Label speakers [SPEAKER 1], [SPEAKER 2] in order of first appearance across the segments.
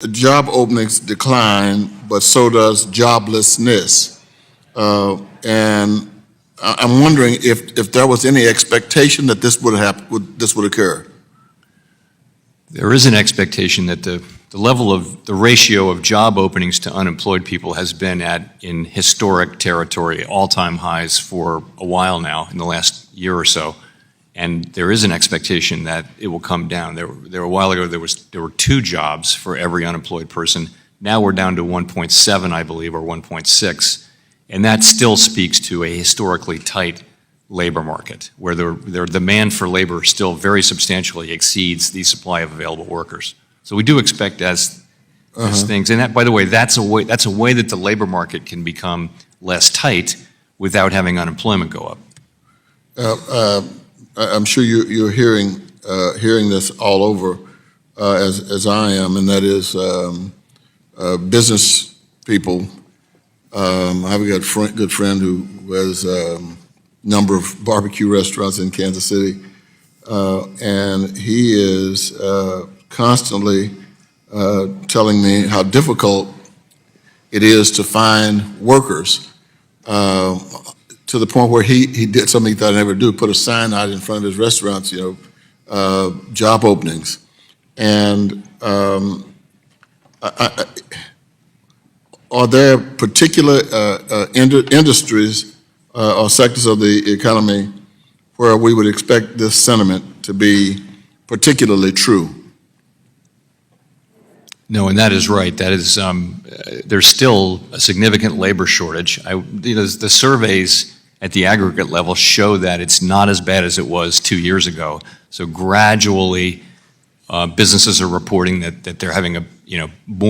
[SPEAKER 1] The job openings decline, but so does joblessness. And I'm wondering if there was any expectation that this would happen, this would occur.
[SPEAKER 2] There is an expectation that the level of the ratio of job openings to unemployed people has been in historic territory, all-time highs for a while now, in the last year or so. And there is an expectation that it will come down. There a while ago there were 2 jobs for every unemployed person. Now we're down to 1.7, I believe, or 1.6, and that still speaks to a historically tight labor market, where the demand for labor still very substantially exceeds the supply of available workers. So we do expect as things, and that, by the way, that's a way that the labor market can become less tight without having unemployment go up.
[SPEAKER 1] I'm sure you're hearing this all over, as I am, and that is business people. I have a good friend who has a number of barbecue restaurants in Kansas City, and he is constantly telling me how difficult it is to find workers. To the point where he did something he thought I'd never do, put a sign out in front of his restaurants, job openings. And are there particular industries or sectors of the economy where we would expect this sentiment to be particularly true?
[SPEAKER 2] No, and that is right. That is, there's still a significant labor shortage. The surveys at the aggregate level show that it's not as bad as it was 2 years ago. So gradually, businesses are reporting that they're having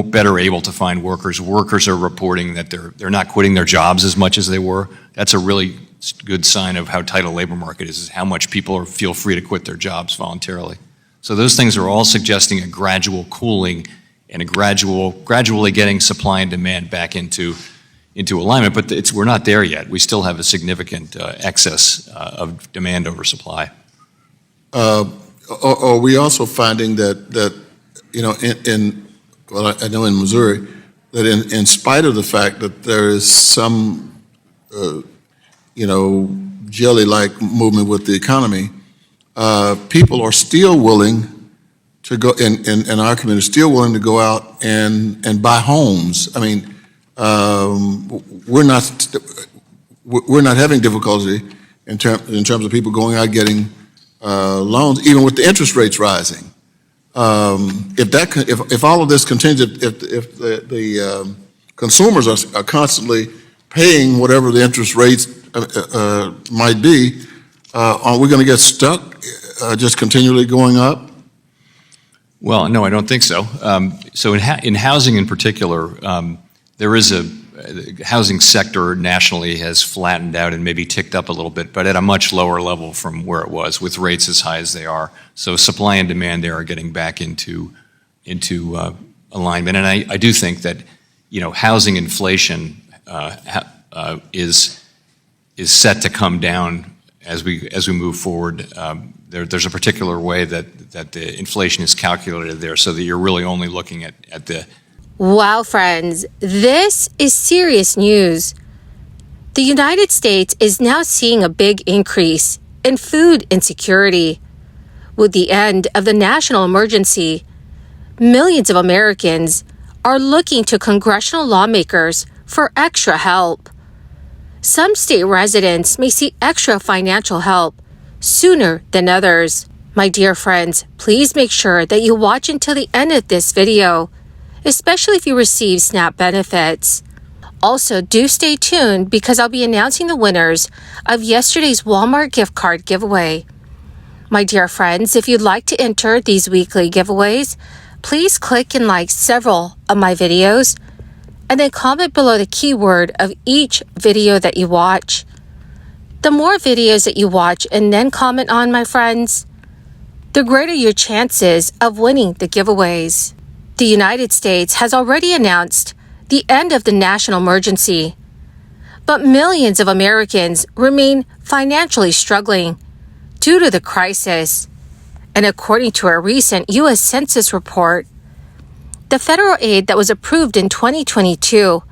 [SPEAKER 2] better able to find workers. Workers are reporting that they're not quitting their jobs as much as they were. That's a really good sign of how tight a labor market is how much people feel free to quit their jobs voluntarily. So those things are all suggesting a gradual cooling and a gradually getting supply and demand back into alignment, but we're not there yet. We still have a significant excess of demand over supply.
[SPEAKER 1] Are we also finding that I know in Missouri, that in spite of the fact that there is some, jelly-like movement with the economy, people are still willing to go, in our community, still willing to go out and buy homes. I mean, we're not having difficulty in terms of people going out getting loans, even with the interest rates rising. If all of this continues, if the consumers are constantly paying whatever the interest rates might be, are we going to get stuck just continually going up?
[SPEAKER 2] Well, no, I don't think so. So in housing in particular, there is the housing sector nationally has flattened out and maybe ticked up a little bit, but at a much lower level from where it was, with rates as high as they are. So supply and demand there are getting back into alignment. And I do think that housing inflation is set to come down as we move forward. There's a particular way that the inflation is calculated there, so that you're really only looking at the.
[SPEAKER 3] Wow, friends, this is serious news. The United States is now seeing a big increase in food insecurity. With the end of the national emergency, millions of Americans are looking to congressional lawmakers for extra help. Some state residents may see extra financial help sooner than others. My dear friends, please make sure that you watch until the end of this video, especially if you receive SNAP benefits. Also, do stay tuned because I'll be announcing the winners of yesterday's Walmart gift card giveaway. My dear friends, if you'd like to enter these weekly giveaways, please click and like several of my videos and then comment below the keyword of each video that you watch. The more videos that you watch and then comment on, my friends, the greater your chances of winning the giveaways. The United States has already announced the end of the national emergency, but millions of Americans remain financially struggling due to the crisis. And according to a recent U.S. Census report, The federal aid that was approved in 2022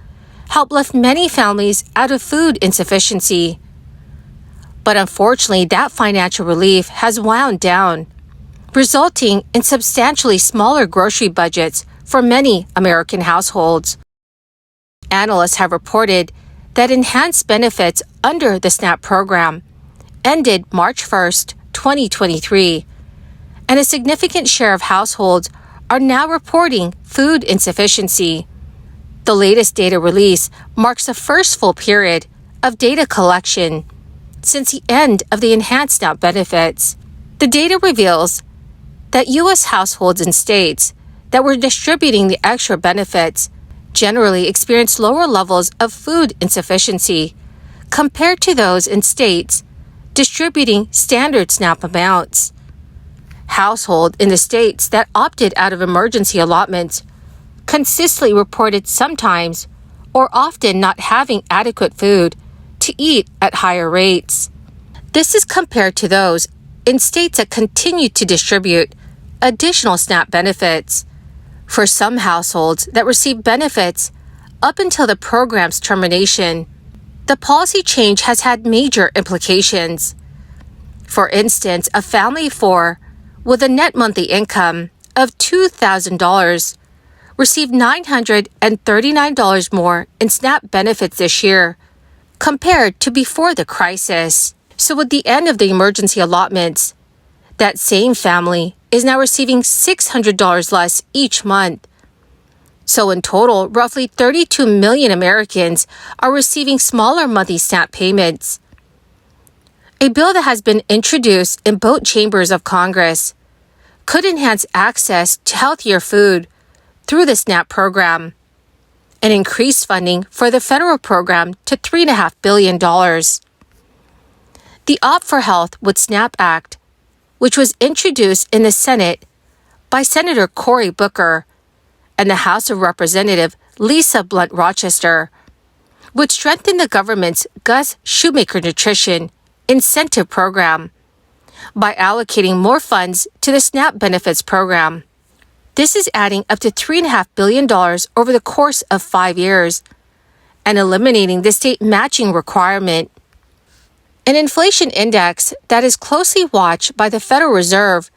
[SPEAKER 3] helped lift many families out of food insufficiency. But unfortunately, that financial relief has wound down, resulting in substantially smaller grocery budgets for many American households. Analysts have reported that enhanced benefits under the SNAP program ended March 1st, 2023, and a significant share of households are now reporting food insufficiency. The latest data release marks the first full period of data collection since the end of the enhanced SNAP benefits. The data reveals that U.S. households in states that were distributing the extra benefits generally experienced lower levels of food insufficiency compared to those in states distributing standard SNAP amounts. Households in the states that opted out of emergency allotments consistently reported sometimes or often not having adequate food to eat at higher rates. This is compared to those in states that continue to distribute additional SNAP benefits. For some households that receive benefits up until the program's termination, the policy change has had major implications. For instance, a family of four with a net monthly income of $2,000 received $939 more in SNAP benefits this year compared to before the crisis. So with the end of the emergency allotments, that same family is now receiving $600 less each month. So in total, roughly 32 million Americans are receiving smaller monthly SNAP payments. A bill that has been introduced in both chambers of Congress could enhance access to healthier food through the SNAP program and increase funding for the federal program to $3.5 billion. The Opt for Health with SNAP Act, which was introduced in the Senate by Senator Cory Booker and the House of Representatives Lisa Blunt Rochester, would strengthen the government's Gus Shoemaker Nutrition Incentive Program by allocating more funds to the SNAP benefits program. This is adding up to $3.5 billion over the course of 5 years and eliminating the state matching requirement. An inflation index that is closely watched by the Federal Reserve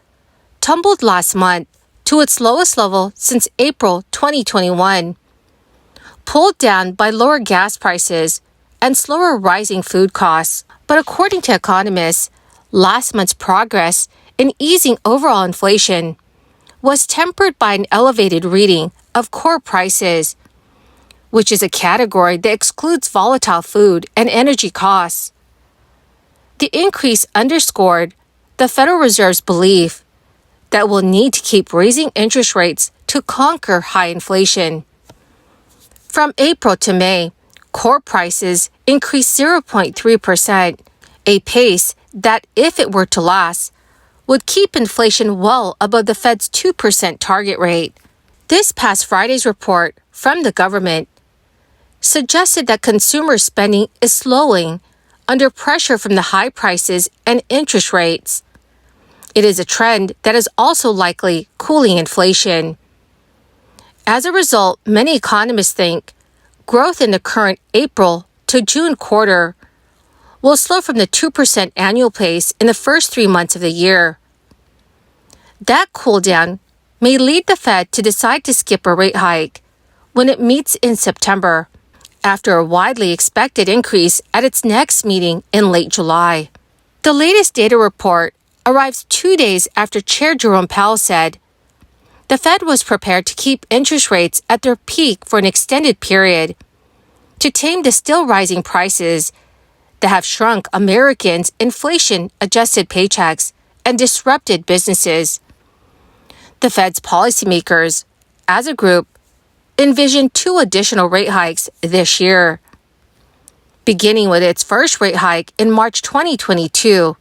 [SPEAKER 3] tumbled last month to its lowest level since April 2021, pulled down by lower gas prices and slower rising food costs. But according to economists, last month's progress in easing overall inflation was tempered by an elevated reading of core prices, which is a category that excludes volatile food and energy costs. The increase underscored the Federal Reserve's belief that we'll need to keep raising interest rates to conquer high inflation. From April to May, core prices increased 0.3%, a pace that, if it were to last, would keep inflation well above the Fed's 2% target rate. This past Friday's report from the government suggested that consumer spending is slowing under pressure from the high prices and interest rates. It is a trend that is also likely cooling inflation. As a result, many economists think growth in the current April to June quarter will slow from the 2% annual pace in the first 3 months of the year. That cool down may lead the Fed to decide to skip a rate hike when it meets in September, after a widely expected increase at its next meeting in late July. The latest data report arrives 2 days after Chair Jerome Powell said the Fed was prepared to keep interest rates at their peak for an extended period to tame the still rising prices that have shrunk Americans' inflation-adjusted paychecks and disrupted businesses. The Fed's policymakers, as a group, envision 2 additional rate hikes this year. Beginning with its first rate hike in March 2022,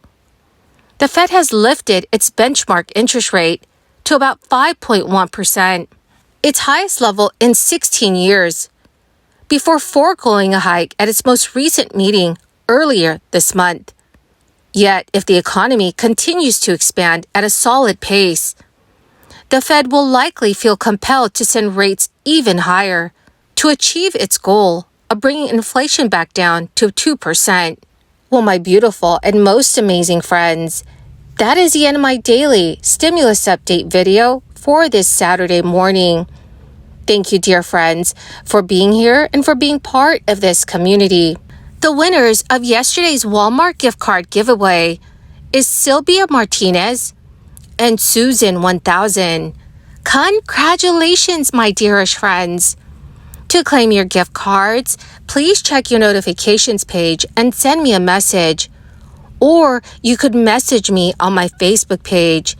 [SPEAKER 3] the Fed has lifted its benchmark interest rate to about 5.1%, its highest level in 16 years, before foregoing a hike at its most recent meeting earlier this month. Yet, if the economy continues to expand at a solid pace, the Fed will likely feel compelled to send rates even higher to achieve its goal of bringing inflation back down to 2%. Well, my beautiful and most amazing friends, that is the end of my daily stimulus update video for this Saturday morning. Thank you, dear friends, for being here and for being part of this community. The winners of yesterday's Walmart gift card giveaway is Sylvia Martinez and Susan 1000. Congratulations, my dearest friends. To claim your gift cards, please check your notifications page and send me a message. Or you could message me on my Facebook page.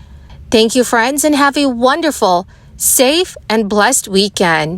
[SPEAKER 3] Thank you, friends, and have a wonderful, safe, and blessed weekend.